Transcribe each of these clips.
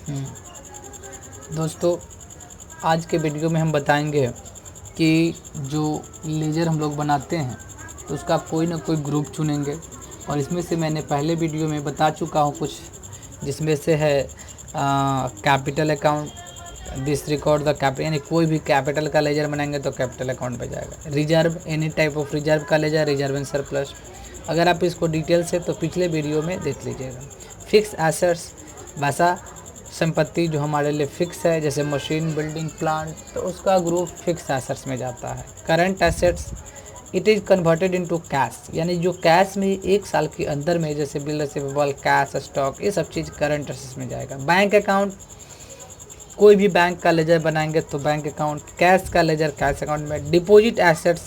दोस्तों, आज के वीडियो में हम बताएंगे कि जो लेजर हम लोग बनाते हैं तो उसका कोई ना कोई ग्रुप चुनेंगे। और इसमें से मैंने पहले वीडियो में बता चुका हूँ कुछ, जिसमें से है capital account, this record the capital, यानी कोई भी कैपिटल का लेजर बनाएंगे तो कैपिटल अकाउंट में जाएगा। Reserve, any type of reserve का लेजर, रिजर्व एंड सरप्लस। अगर आप इसको डिटेल से तो पिछले वीडियो में देख लीजिएगा। फिक्स एसेट्स, वैसा संपत्ति जो हमारे लिए फिक्स है, जैसे मशीन, बिल्डिंग, प्लांट, तो उसका ग्रुप फिक्स एसेट्स में जाता है। Current assets, it is converted into cash, यानी जो कैश में एक साल के अंदर में, जैसे बिल रिसीवेबल, कैश, स्टॉक, ये सब चीज़ करंट एसेट्स में जाएगा। बैंक अकाउंट, कोई भी बैंक का लेजर बनाएंगे तो बैंक अकाउंट, कैश का लेजर कैश अकाउंट में। डिपॉजिट एसेट्स,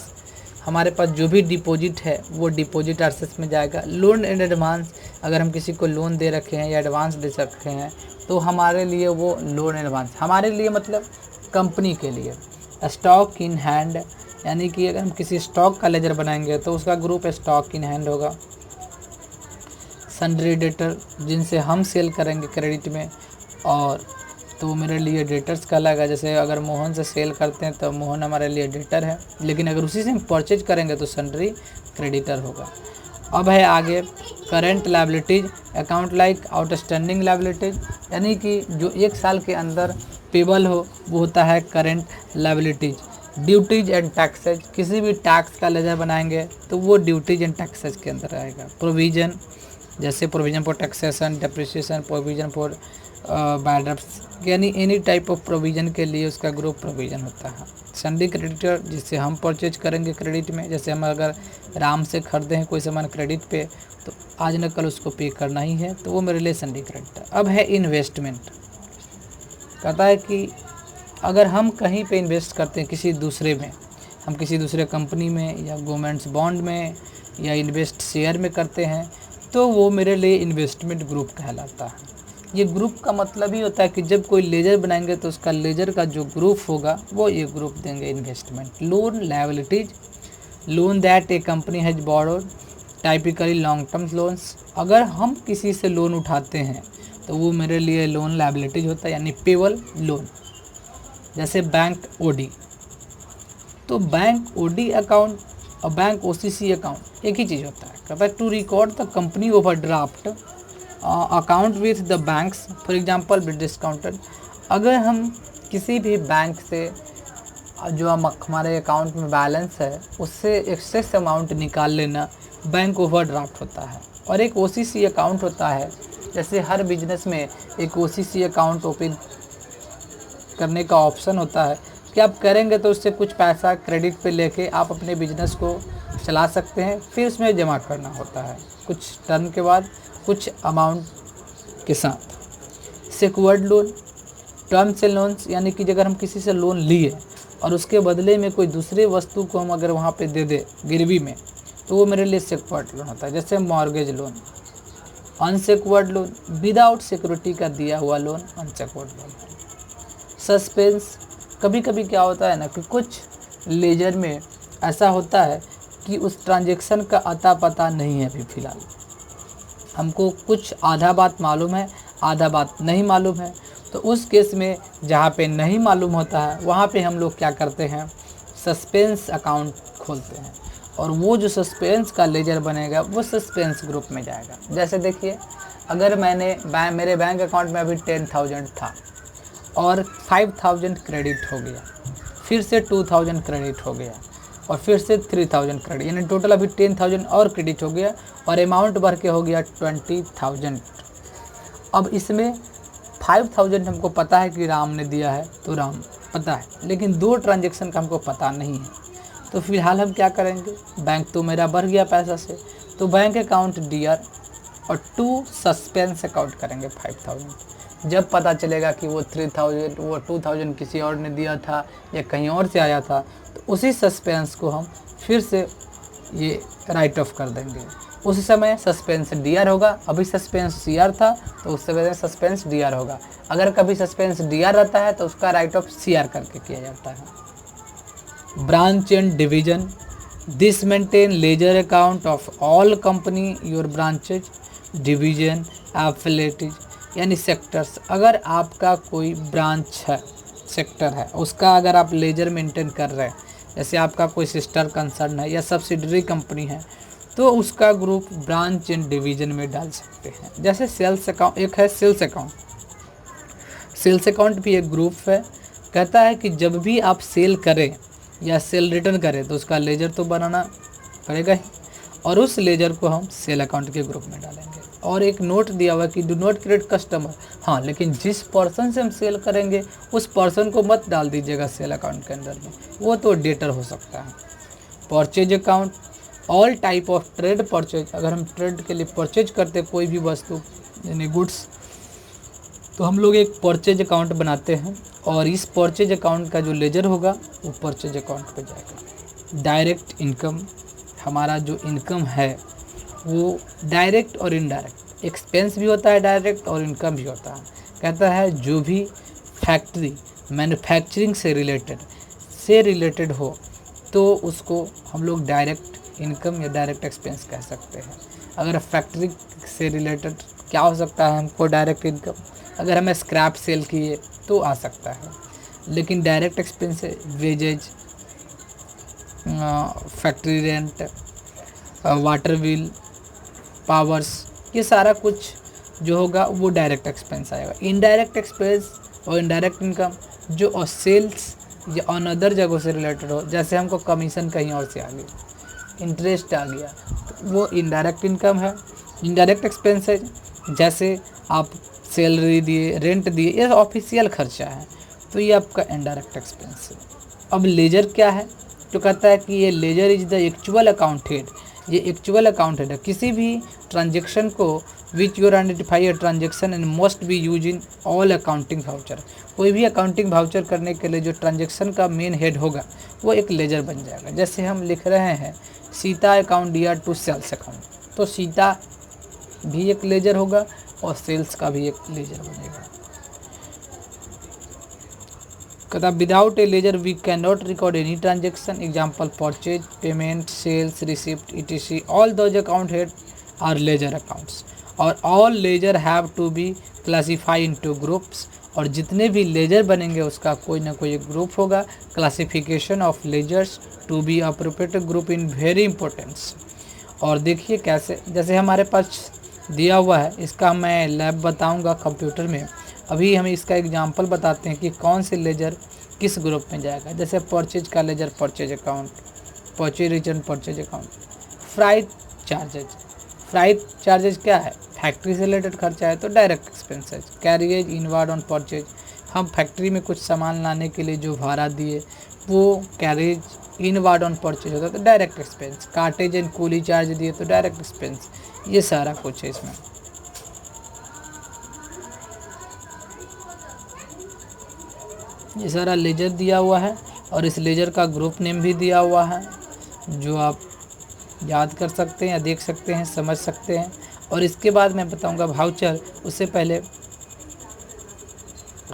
हमारे पास जो भी डिपॉजिट है वो डिपॉजिट एसेट्स में जाएगा। लोन एंड एडवांस, अगर हम किसी को लोन दे रखे हैं या एडवांस दे रखे हैं तो हमारे लिए वो लोन एडवांस, हमारे लिए मतलब कंपनी के लिए। स्टॉक इन हैंड, यानी कि अगर हम किसी स्टॉक का लेजर बनाएंगे तो उसका ग्रुप स्टॉक इन हैंड होगा। सन्ड्री डेटर, जिनसे हम सेल करेंगे क्रेडिट में, और तो मेरे लिए डेटर्स का अलग है। जैसे अगर मोहन से सेल करते हैं तो मोहन हमारे लिए डेटर है, लेकिन अगर उसी से हम परचेज करेंगे तो सन्ड्री क्रेडिटर होगा। अब है आगे current liabilities account, like outstanding liabilities, यानी कि जो एक साल के अंदर पेबल हो वो होता है current liabilities. Duties and taxes, किसी भी टैक्स का लेजर बनाएंगे तो वो ड्यूटीज एंड टैक्सेज के अंदर आएगा। प्रोविजन, जैसे provision for taxation, depreciation, provision for bad debts, यानी एनी टाइप ऑफ प्रोविज़न के लिए उसका ग्रुप प्रोविज़न होता है। सन्ड्री क्रेडिटर, जिससे हम परचेज करेंगे क्रेडिट में, जैसे हम अगर राम से खरीदे हैं कोई सामान क्रेडिट पे तो आज न कल उसको पे करना ही है, तो वो मेरे लिए सन्ड्री क्रेडिटर। अब है इन्वेस्टमेंट, कहता है कि अगर हम कहीं पे इन्वेस्ट करते हैं किसी दूसरे में, हम किसी दूसरे कंपनी में या गवर्नमेंट्स बॉन्ड में या इन्वेस्ट शेयर में करते हैं तो वो मेरे लिए इन्वेस्टमेंट ग्रुप कहलाता है। ये ग्रुप का मतलब ही होता है कि जब कोई लेजर बनाएंगे तो उसका लेजर का जो ग्रुप होगा वो ये ग्रुप देंगे investment. Loan liabilities, loan that A company has borrowed, typically long term loans, अगर हम किसी से लोन उठाते हैं तो वो मेरे लिए लोन लायबिलिटीज होता है, यानी पेबल लोन। जैसे बैंक ओडी, तो बैंक ओडी अकाउंट और बैंक ओसीसी अकाउंट एक ही चीज़ होता है। कहता है to record the company overdraft account with the banks, for example with discounted, अगर हम किसी भी बैंक से जो हमारे अकाउंट में बैलेंस है उससे एक्सेस अमाउंट निकाल लेना बैंक ओवरड्राफ्ट होता है। और एक ओसीसी अकाउंट होता है, जैसे हर बिजनेस में एक ओसीसी अकाउंट ओपन करने का ऑप्शन होता है कि आप करेंगे तो उससे कुछ पैसा क्रेडिट पे लेके आप अपने बिजनेस को चला सकते हैं, फिर उसमें जमा करना होता है कुछ टर्म के बाद कुछ अमाउंट के साथ। सिक्योर्ड लोन, टर्म से लोन्स, यानी कि अगर हम किसी से लोन लिए और उसके बदले में कोई दूसरे वस्तु को हम अगर वहाँ पे दे दे गिरवी में तो वो मेरे लिए सिक्योर्ड लोन होता है। जैसे mortgage loan. Unsecured loan, without security का दिया हुआ लोन अनसिक्योर्ड लोन है। सस्पेंस, कभी कभी क्या होता है ना कि कुछ लेजर में ऐसा होता है कि उस ट्रांजेक्शन का अता पता नहीं है अभी फ़िलहाल, हमको कुछ आधा बात मालूम है आधा बात नहीं मालूम है, तो उस केस में जहाँ पे नहीं मालूम होता है वहाँ पे हम लोग क्या करते हैं, सस्पेंस अकाउंट खोलते हैं, और वो जो सस्पेंस का लेजर बनेगा वो सस्पेंस ग्रुप में जाएगा। जैसे देखिए, अगर मेरे बैंक अकाउंट में अभी 10,000 था और 5,000 क्रेडिट हो गया, फिर से 2,000 क्रेडिट हो गया और फिर से 3,000 क्रेडिट, यानी टोटल अभी 10,000 और क्रेडिट हो गया और अमाउंट बढ़ के हो गया 20,000। अब इसमें 5,000 हमको पता है कि राम ने दिया है तो राम पता है, लेकिन दो ट्रांजेक्शन का हमको पता नहीं है, तो फिलहाल हम क्या करेंगे, बैंक तो मेरा बढ़ गया पैसा से, तो बैंक अकाउंट डीआर और 2 सस्पेंस अकाउंट करेंगे 5,000। जब पता चलेगा कि वो 3,000 वो 2,000 किसी और ने दिया था या कहीं और से आया था, तो उसी सस्पेंस को हम फिर से ये राइट ऑफ कर देंगे। उस समय सस्पेंस डीआर होगा, अभी सस्पेंस सीआर था तो उस समय सस्पेंस डीआर होगा। अगर कभी सस्पेंस डीआर रहता है तो उसका राइट ऑफ सीआर करके किया जाता है। Branch and division, this maintain ledger account of all company your branches, division, affiliated, यानी सेक्टर्स। अगर आपका कोई ब्रांच है, सेक्टर है, उसका अगर आप लेजर मेंटेन कर रहे हैं, जैसे आपका कोई सिस्टर कंसर्न है या सब्सिडरी कंपनी है, तो उसका ग्रुप ब्रांच एंड डिवीजन में डाल सकते हैं। जैसे सेल्स अकाउंट, एक है सेल्स अकाउंट। सेल्स अकाउंट भी एक ग्रुप है। कहता है कि जब भी आप सेल करें या सेल रिटर्न करें तो उसका लेजर तो बनाना पड़ेगा ही, और उस लेजर को हम सेल अकाउंट के ग्रुप में डालेंगे। और एक नोट दिया हुआ कि डू नॉट क्रिएट कस्टमर, हाँ, लेकिन जिस पर्सन से हम सेल करेंगे उस पर्सन को मत डाल दीजिएगा सेल अकाउंट के अंदर में, वो तो डेटर हो सकता है। Purchase account, all type of trade purchase. अगर हम ट्रेड के लिए परचेज करते कोई भी वस्तु यानी गुड्स, तो हम लोग एक परचेज अकाउंट बनाते हैं, और इस परचेज अकाउंट का जो लेजर होगा वो परचेज अकाउंट पे जाएगा। डायरेक्ट इनकम, हमारा जो इनकम है वो डायरेक्ट और इनडायरेक्ट, एक्सपेंस भी होता है डायरेक्ट और इनकम भी होता है। कहता है जो भी फैक्ट्री मैन्युफैक्चरिंग से रिलेटेड हो तो उसको हम लोग डायरेक्ट इनकम या डायरेक्ट एक्सपेंस कह सकते हैं। अगर फैक्ट्री से रिलेटेड क्या हो सकता है हमको डायरेक्ट इनकम, अगर हमें स्क्रैप सेल किए तो आ सकता है। लेकिन डायरेक्ट एक्सपेंस है wages, factory rent, water bill, powers, ये सारा कुछ जो होगा वो डायरेक्ट एक्सपेंस आएगा। इनडायरेक्ट एक्सपेंस और इनडायरेक्ट इनकम जो और सेल्स या ऑन अदर जगहों से रिलेटेड हो, जैसे हमको कमीशन कहीं और से आ गई, इंटरेस्ट आ गया, तो वो इनडायरेक्ट इनकम है। इनडायरेक्ट एक्सपेंस है जैसे आप सैलरी दिए, रेंट दिए, ये ऑफिशियल खर्चा है, तो ये आपका इनडायरेक्ट एक्सपेंस है। अब लेजर क्या है, तो कहता है कि ये ledger is the actual account head. ये एक्चुअल अकाउंट हेड है। किसी भी ट्रांजेक्शन को which your identify a transaction and must be use in all accounting voucher. कोई भी अकाउंटिंग वाउचर करने के लिए जो ट्रांजेक्शन का मेन हेड होगा वो एक लेजर बन जाएगा। जैसे हम लिख रहे हैं Sita account dear to sales account, तो सीता भी एक लेजर होगा और सेल्स का भी एक लेजर बनेगा। कहता without a ledger we can not record any transaction. Example purchase, payment, sales, receipt, etc. All those account head are ledger accounts, और all ledger have to be classify into groups. और जितने भी laser बनेंगे उसका कोई ना कोई एक ग्रुप होगा। Classification of ledgers to be appropriate group in very importance. और देखिए कैसे, जैसे हमारे पास दिया हुआ है, इसका मैं लैब बताऊंगा कंप्यूटर में। अभी हम इसका एग्जांपल बताते हैं कि कौन से लेजर किस ग्रुप में जाएगा। जैसे परचेज का ledger purchase account, purchase return purchase account. Freight charges, freight charges क्या है, फैक्ट्री से रिलेटेड खर्चा है तो direct expenses. Carriage inward on purchase, हम फैक्ट्री में कुछ सामान लाने के लिए जो भाड़ा दिए वो कैरिएज इनवार्ड ऑन परचेज होता है तो direct expense. Cartage and coolie charge दिए तो डायरेक्ट एक्सपेंस। ये सारा कुछ है इसमें। ये सारा लेजर दिया हुआ है और इस लेजर का ग्रुप नेम भी दिया हुआ है, जो आप याद कर सकते हैं या देख सकते हैं, समझ सकते हैं। और इसके बाद मैं बताऊंगा वाउचर। उससे पहले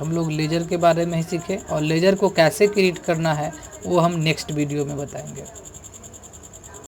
हम लोग लेजर के बारे में ही सीखे, और लेजर को कैसे क्रिएट करना है वो हम नेक्स्ट वीडियो में बताएंगे।